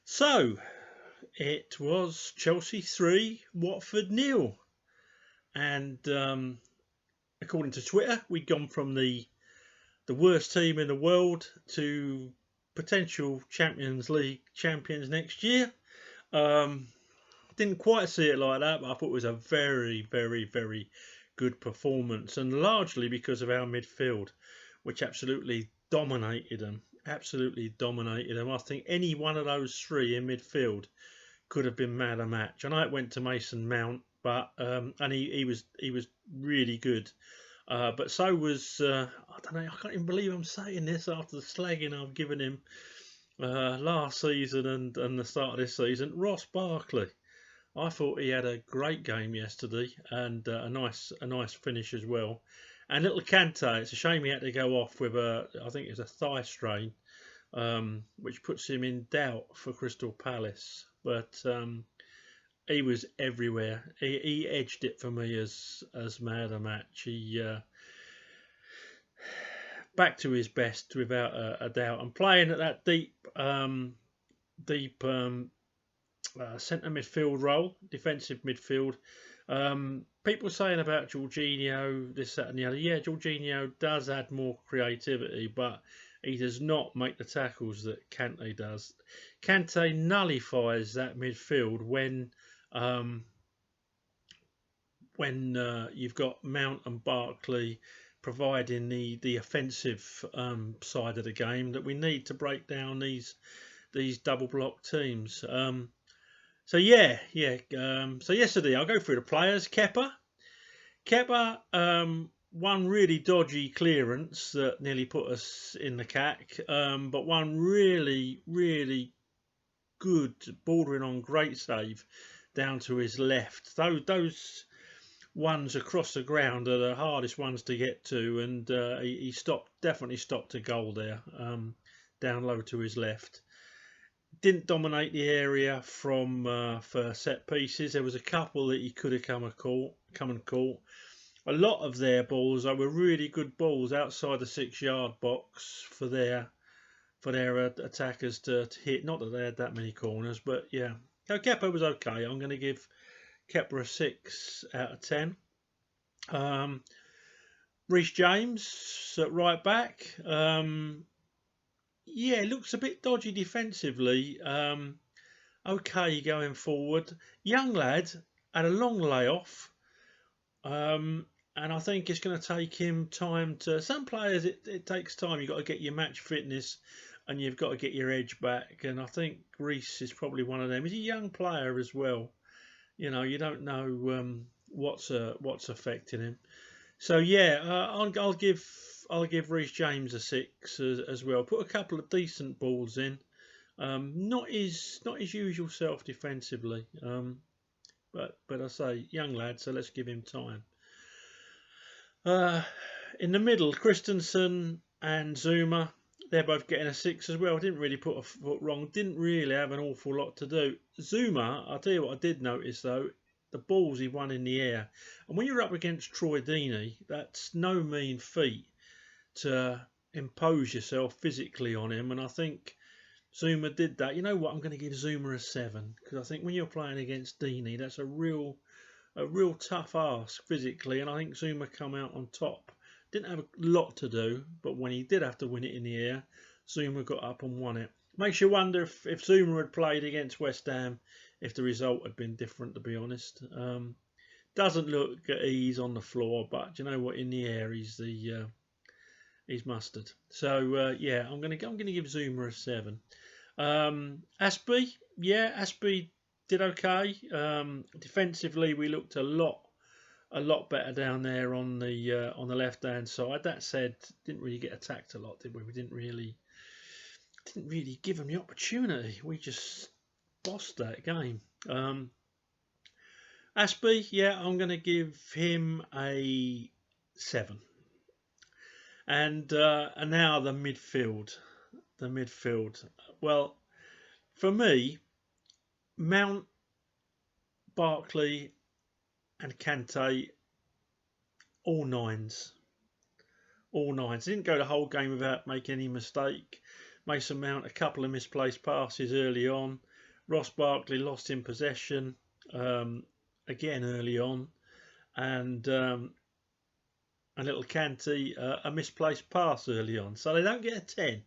So it was Chelsea 3, Watford nil, and according to Twitter, we'd gone from the worst team in the world to potential Champions League champions next year. Um, didn't quite see it like that, but I thought it was a very, very, very good performance, and largely because of our midfield, which absolutely dominated them. Absolutely dominated them. I think any one of those three in midfield could have been man of the match. I know it went to Mason Mount, but and he was really good. But so was I don't know. I can't even believe I'm saying this after the slagging I've given him last season and the start of this season. Ross Barkley. I thought he had a great game yesterday and a nice finish as well. And little Kante, it's a shame he had to go off with I think it's a thigh strain, which puts him in doubt for Crystal Palace. But he was everywhere. He edged it for me as man of the match. He back to his best without a doubt, and playing at that deep centre midfield role, defensive midfield. People saying about Jorginho, this, that, and the other. Yeah, Jorginho does add more creativity, but he does not make the tackles that Kante does. Kante nullifies that midfield when you've got Mount and Barkley providing the offensive side of the game that we need to break down these double block teams. So yesterday I'll go through the players. Kepa, one really dodgy clearance that nearly put us in the cack, but one really, really good, bordering on great save down to his left. Those ones across the ground are the hardest ones to get to, and he definitely stopped a goal there, down low to his left. Didn't dominate the area for set pieces. There was a couple that he could have come and caught. A lot of their balls, though, were really good balls outside the 6-yard box for their attackers to hit. Not that they had that many corners, but yeah. Kepa was okay. I'm going to give Kepa a 6 out of 10. Reece James at right back. Yeah, looks a bit dodgy defensively. Okay, going forward. Young lad had a long layoff. And I think it's going to take him time to. Some players, it takes time. You've got to get your match fitness and you've got to get your edge back. And I think Reece is probably one of them. He's a young player as well. You know, you don't know what's affecting him. So yeah, I'll give Reece James a 6 as well. Put a couple of decent balls in. Not his usual self defensively. But I say young lad, so let's give him time. In the middle, Christensen and Zuma, they're both getting a 6 as well. Didn't really put a foot wrong. Didn't really have an awful lot to do. Zuma, I'll tell you what I did notice though, the balls he won in the air. And when you're up against Troy Deeney, that's no mean feat to impose yourself physically on him. And I think Zuma did that. You know what? I'm going to give Zuma a 7 because I think when you're playing against Deeney, that's a real tough ask physically, and I think Zuma come out on top. Didn't have a lot to do, but when he did have to win it in the air, Zuma got up and won it. Makes you wonder if Zuma had played against West Ham, if the result had been different, to be honest. Doesn't look at ease on the floor, but you know what? In the air, he's mustard. So yeah, I'm gonna give Zuma a 7. Aspie did okay. Defensively, we looked a lot better down there on the left hand side. That said, didn't really get attacked a lot, did we? We didn't really give them the opportunity. We just bossed that game. Aspie, yeah, I'm going to give him a 7. And now the midfield. Well, for me, Mount, Barkley, and Kante, all 9s. All 9s. Didn't go the whole game without making any mistake. Mason Mount, a couple of misplaced passes early on. Ross Barkley lost in possession again early on, and a little Kanté, a misplaced pass early on. So they don't get a 10,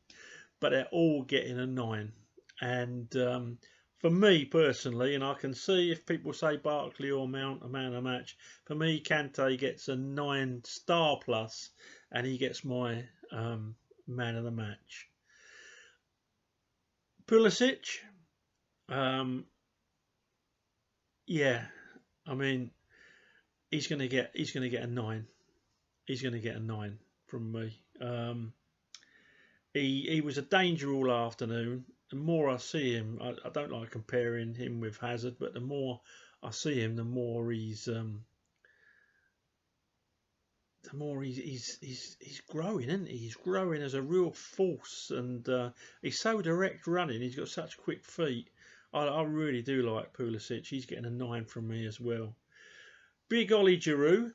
but they're all getting a 9. And for me personally, and I can see if people say Barkley or Mount a man of the match, for me Kanté gets a 9 star plus, and he gets my man of the match. Pulisic, yeah, I mean he's gonna get a 9. He's gonna get a 9 from me. He was a danger all afternoon. The more I see him, I don't like comparing him with Hazard, but the more I see him, the more he's growing, isn't he? He's growing as a real force, and he's so direct running. He's got such quick feet. I really do like Pulisic. He's getting a 9 from me as well. Big Ollie Giroud,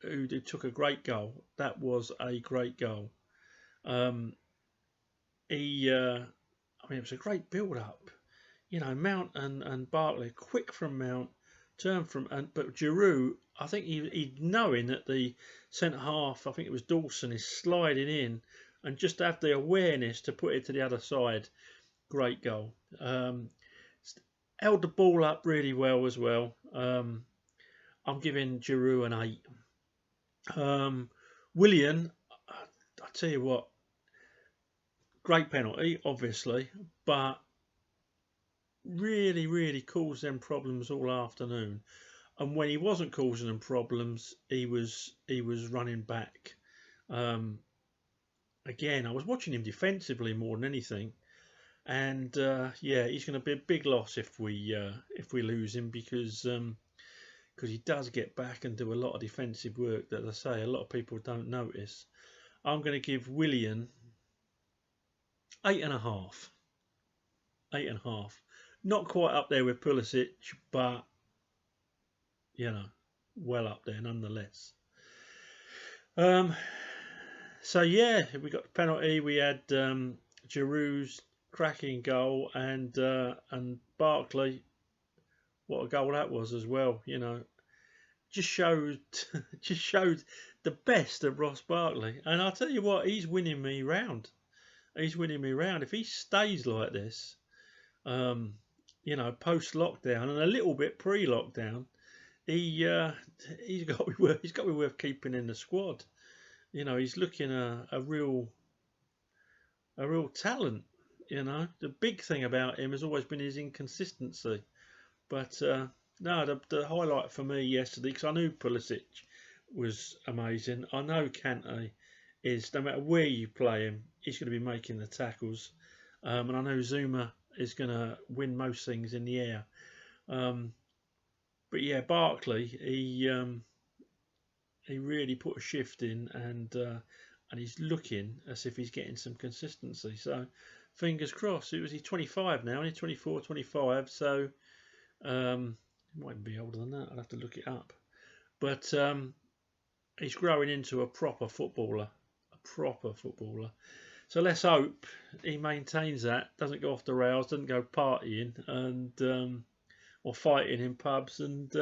who took a great goal. That was a great goal. I mean, it was a great build-up. You know, Mount and Barkley, quick from Mount, turn from, but Giroud, I think he knowing that the centre half, I think it was Dawson, is sliding in, and just have the awareness to put it to the other side. Great goal. Held the ball up really well as well. I'm giving Giroud an 8. Willian, I tell you what, great penalty, obviously, but really caused them problems all afternoon. And when he wasn't causing them problems, he was running back. Again, I was watching him defensively more than anything, and yeah, he's going to be a big loss if we lose him, because he does get back and do a lot of defensive work that, as I say, a lot of people don't notice. I'm going to give Willian 8.5. 8.5. Not quite up there with Pulisic, but you know, well up there nonetheless. So yeah, we got the penalty. We had Giroud's cracking goal, and Barkley. What a goal that was as well. You know, just showed the best of Ross Barkley. And I'll tell you what, he's winning me round. He's winning me round. If he stays like this, you know, post lockdown and a little bit pre lockdown, he's got to be worth keeping in the squad. You know, he's looking a real talent. You know, the big thing about him has always been his inconsistency. But no, the highlight for me yesterday, because I knew Pulisic was amazing. I know Kanté is, no matter where you play him, he's going to be making the tackles. And I know Zuma is going to win most things in the air. But yeah, Barkley, he really put a shift in, and he's looking as if he's getting some consistency. So fingers crossed. He's 25 now, he's 24, 25. So he might even be older than that. I'll have to look it up. But he's growing into a proper footballer. So let's hope he maintains that, doesn't go off the rails, doesn't go partying and or fighting in pubs, and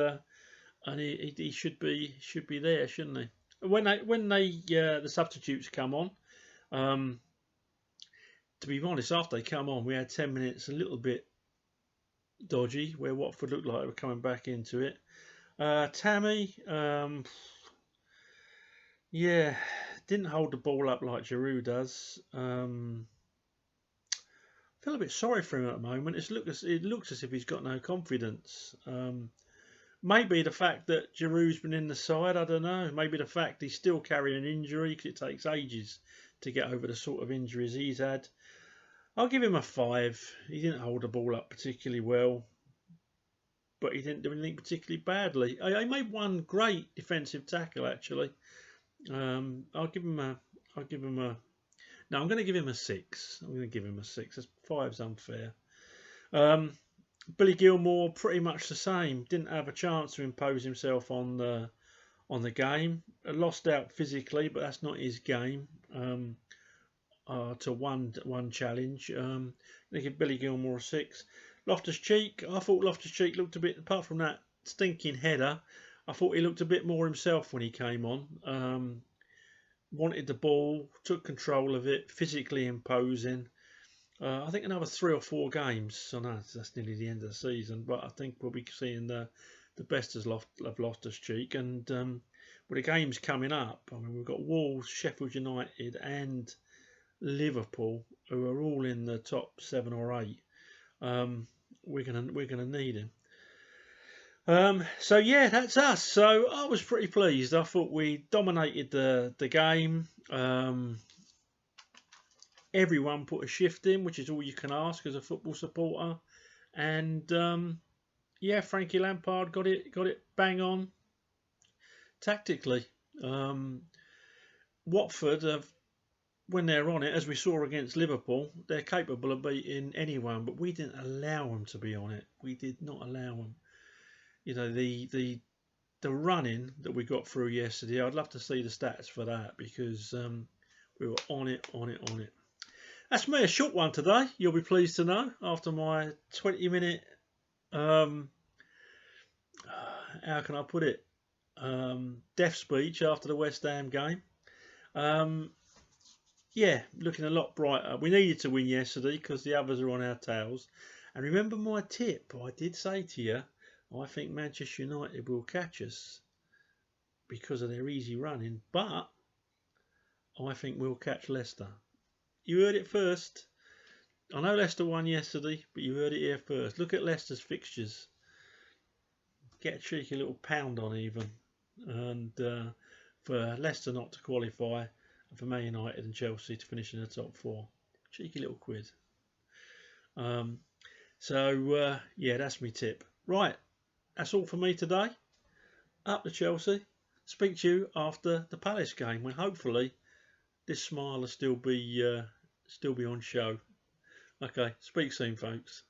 he should be there, shouldn't he? When the substitutes come on, to be honest, after they come on, we had 10 minutes a little bit dodgy, where Watford looked like they were coming back into it. Tammy, yeah, didn't hold the ball up like Giroud does. Feel a bit sorry for him at the moment. It looks as if he's got no confidence. Maybe the fact that Giroud's been in the side, I don't know. Maybe the fact he's still carrying an injury, because it takes ages to get over the sort of injuries he's had. I'll give him a 5. He didn't hold the ball up particularly well, but he didn't do anything particularly badly. He made one great defensive tackle, actually. I'll give him a. No, I'm going to give him a 6. I'm going to give him a 6. 5's unfair. Billy Gilmore, pretty much the same. Didn't have a chance to impose himself on the game. Lost out physically, but that's not his game. to one challenge. They give Billy Gilmore a 6. Loftus-Cheek, I thought Loftus-Cheek looked a bit, apart from that stinking header, I thought he looked a bit more himself when he came on. Wanted the ball, took control of it, physically imposing. I think another 3 or 4 games. I know that's nearly the end of the season, but I think we'll be seeing the best of Loftus-Cheek. And with the games coming up, I mean, we've got Wolves, Sheffield United, and Liverpool, who are all in the top 7 or 8. We're gonna need him. So yeah, that's us. So I was pretty pleased. I thought we dominated the game. Everyone put a shift in, which is all you can ask as a football supporter. And yeah, Frankie Lampard got it bang on tactically. Watford have, when they're on it, as we saw against Liverpool, they're capable of beating anyone, but we didn't allow them to be on it. We did not allow them. You know, the running that we got through yesterday, I'd love to see the stats for that, because we were on it. That's me, a short one today, you'll be pleased to know, after my 20-minute, how can I put it, death speech after the West Ham game. Yeah, looking a lot brighter. We needed to win yesterday because the others are on our tails. And remember my tip, I did say to you, I think Manchester United will catch us because of their easy running, but I think we'll catch Leicester. You heard it first. I know Leicester won yesterday, but you heard it here first. Look at Leicester's fixtures. Get a cheeky little pound on even. And for Leicester not to qualify, and for Man United and Chelsea to finish in the top 4. Cheeky little quid. So yeah, that's my tip. Right, that's all for me today. Up to Chelsea. Speak to you after the Palace game, when hopefully this smile will still be on show. Okay, speak soon, folks.